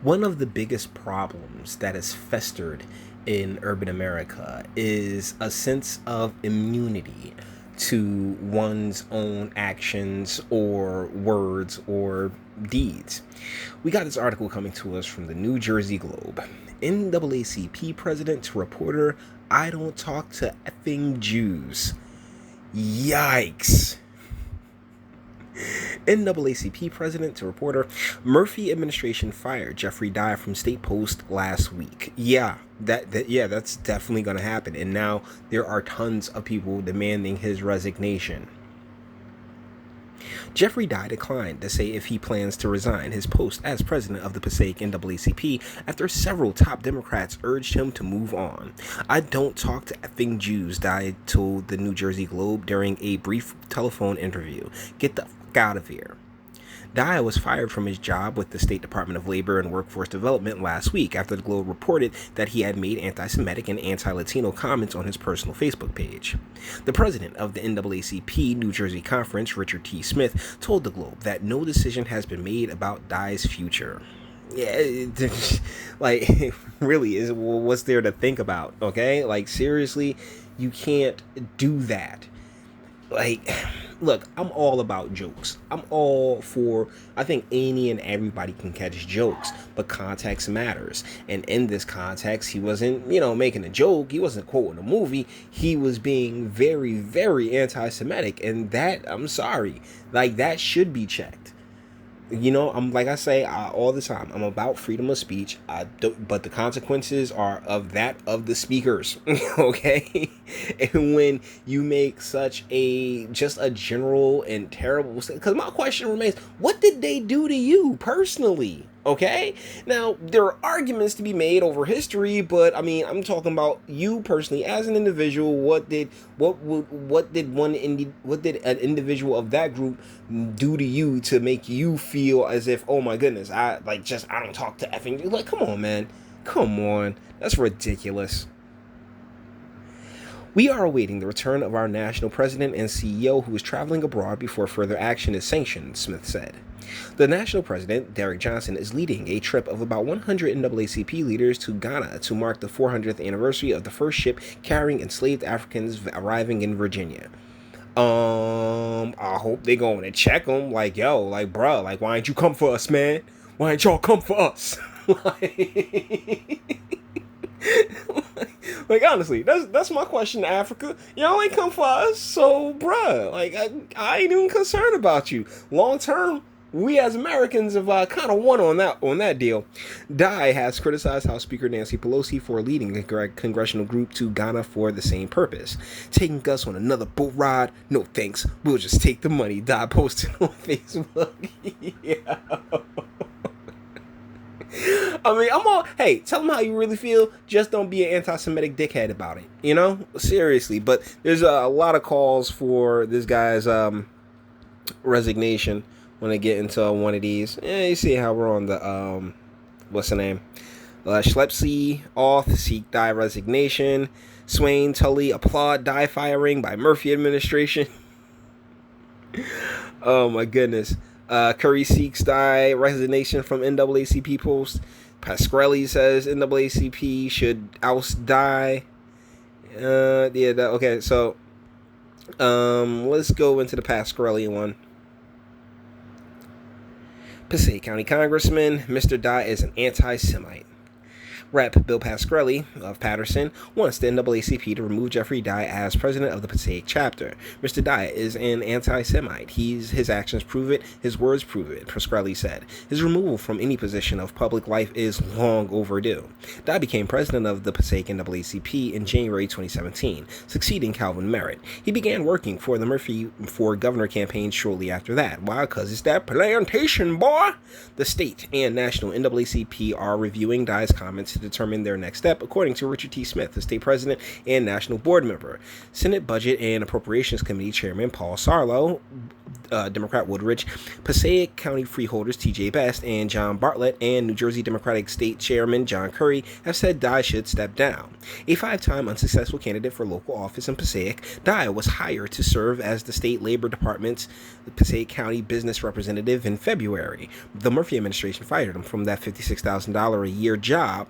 One of the biggest problems that has festered in urban America is a sense of immunity to one's own actions or words or deeds. We got this article coming to us from the New Jersey Globe. NAACP president to reporter, I don't talk to effing Jews. Yikes. NAACP president to reporter, Murphy administration fired Jeffery from state post last week. That's definitely going to happen. And now there are tons of people demanding his resignation. Jeffery declined to say if he plans to resign his post as president of the Passaic NAACP after several top Democrats urged him to move on. I don't talk to effing Jews, Dye told the New Jersey Globe during a brief telephone interview. Get the fuck out of here. Dye was fired from his job with the State Department of Labor and Workforce Development last week after the Globe reported that he had made anti-Semitic and anti-Latino comments on his personal Facebook page. The president of the NAACP New Jersey Conference, Richard T. Smith, told the Globe that no decision has been made about Dye's future. Yeah, like, really, what's there to think about, okay? Like, seriously, you can't do that. Like, look, I'm all about jokes. I'm all for, I think any and everybody can catch jokes, but context matters. And in this context, he wasn't, making a joke. He wasn't quoting a movie. He was being very, very anti-Semitic. And that, I'm sorry, like, that should be checked. I'm like I say all the time, I'm about freedom of speech. But the consequences are of the speakers, okay? And when you make such just a general and terrible mistake, because my question remains, what did they do to you personally? Okay, now there are arguments to be made over history, but I mean, I'm talking about you personally as an individual. What did an individual of that group do to you to make you feel as if, oh my goodness, I don't talk to effing you? Like, come on, man, come on, that's ridiculous. We are awaiting the return of our national president and CEO who is traveling abroad before further action is sanctioned, Smith said. The national president, Derek Johnson, is leading a trip of about 100 NAACP leaders to Ghana to mark the 400th anniversary of the first ship carrying enslaved Africans arriving in Virginia. I hope they going to check them. Like, yo, like, bruh, like, why ain't you come for us, man? Why ain't y'all come for us? Like, honestly, that's my question to Africa. Y'all ain't come for us, so bruh, like, I ain't even concerned about you. Long term, we as Americans have kind of won on that deal. Dye has criticized House Speaker Nancy Pelosi for leading a congressional group to Ghana for the same purpose. Taking us on another boat ride? No thanks. We'll just take the money. Dye posted on Facebook. Yeah. I mean, hey, tell them how you really feel. Just don't be an anti-Semitic dickhead about it, Seriously. But there's a lot of calls for this guy's resignation when I get into one of these. Yeah, you see how we're on the, what's the name? Schlepsy, off, seek Dye resignation. Swain, Tully, applaud Dye firing by Murphy administration. Oh my goodness. Curry seeks Dye resignation from NAACP post. Pasquarelli says NAACP should oust Dye. Okay, so let's go into the Pasquarelli one. Passaic County Congressman, Mr. Dye is an anti-Semite. Rep. Bill Pasquarelli of Patterson wants the NAACP to remove Jeffery Dye as president of the Passaic chapter. Mr. Dye is an anti-Semite. His actions prove it. His words prove it, Pasquarelli said. His removal from any position of public life is long overdue. Dye became president of the Passaic NAACP in January 2017, succeeding Calvin Merritt. He began working for the Murphy for Governor campaign shortly after that. Why? Because it's that plantation, boy! The state and national NAACP are reviewing Dye's comments to determine their next step, according to Richard T. Smith, the state president and national board member. Senate Budget and Appropriations Committee Chairman Paul Sarlo, Democrat Woodridge, Passaic County Freeholders T.J. Best, and John Bartlett, and New Jersey Democratic State Chairman John Curry have said Dye should step down. A five-time unsuccessful candidate for local office in Passaic, Dye was hired to serve as the state Labor Department's Passaic County business representative in February. The Murphy administration fired him from that $56,000 a year job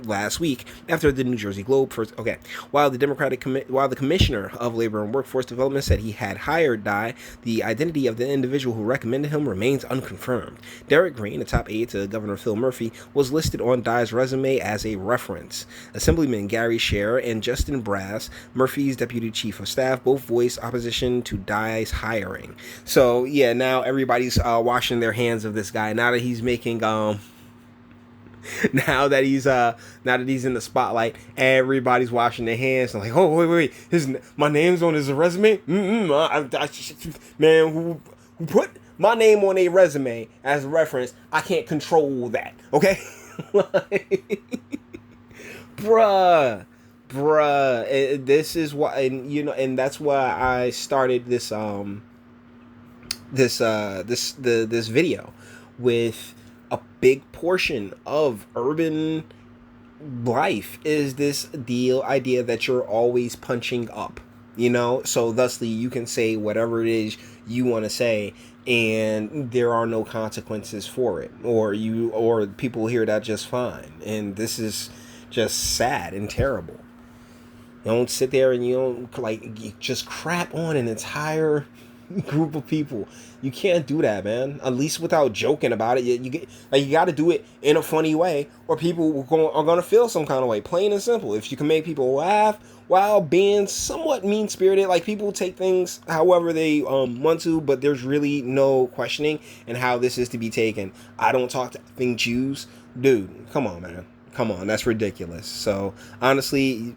last week after the New Jersey Globe first. Okay, while the Commissioner of Labor and Workforce Development said he had hired Dye, the identity of the individual who recommended him remains unconfirmed. Derek Green, a top aide to Governor Phil Murphy, was listed on Dye's resume as a reference. Assemblyman Gary Scher and Justin Brass, Murphy's deputy chief of staff, both voiced opposition to Dye's hiring. So yeah, now everybody's washing their hands of this guy now that he's making now that he's in the spotlight. Everybody's washing their hands and like, oh wait, my name's on his resume. Man, who put my name on a resume as a reference? I can't control that. Okay, bruh. This is why, and that's why I started this this video with. A big portion of urban life is this idea that you're always punching up, so thusly you can say whatever it is you want to say and there are no consequences for it, or people hear that just fine. And this is just sad and terrible. You don't sit there and you just crap on an entire group of people. You can't do that, man. At least without joking about it. You got to do it in a funny way, or people are going to feel some kind of way. Plain and simple. If you can make people laugh while being somewhat mean-spirited, like people take things however they want to, but there's really no questioning in how this is to be taken. I don't talk to effing Jews. Dude, come on, man. Come on, that's ridiculous. So honestly,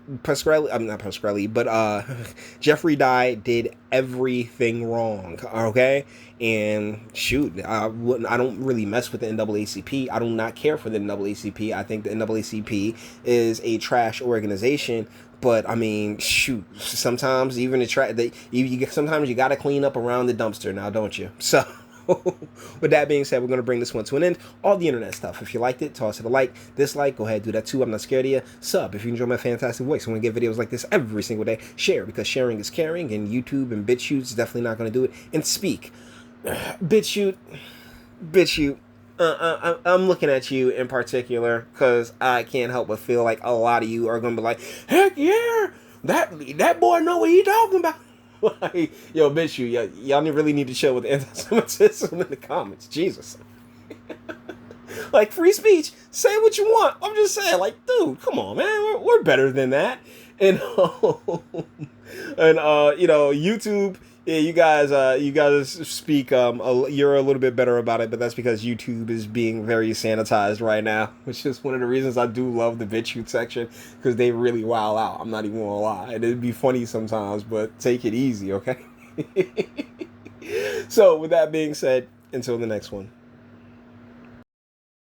Jeffrey Dye did everything wrong. Okay, and shoot, I don't really mess with the NAACP. I do not care for the NAACP. I think the NAACP is a trash organization. But I mean, shoot, sometimes even sometimes you got to clean up around the dumpster now, don't you? So. With that being said, we're going to bring this one to an end. All the internet stuff. If you liked it, toss it a like. Dislike, go ahead, do that too. I'm not scared of you. Sub if you enjoy my fantastic voice. I'm going to get videos like this every single day. Share, because sharing is caring, and YouTube and BitChute is definitely not going to do it. And speak. BitChute. I'm looking at you in particular because I can't help but feel like a lot of you are going to be like, heck yeah, that boy know what he talking about. Like, yo, BitChute, y'all really need to chill with the anti-Semitism in the comments. Jesus. Like, free speech, say what you want. I'm just saying, like, dude, come on, man, we're better than that. And YouTube, yeah, you guys speak you're a little bit better about it, but that's because YouTube is being very sanitized right now, which is one of the reasons I do love the BitChute section, because they really wild out. I'm not even gonna lie. It'd be funny sometimes, but take it easy, okay? So with that being said, until the next one.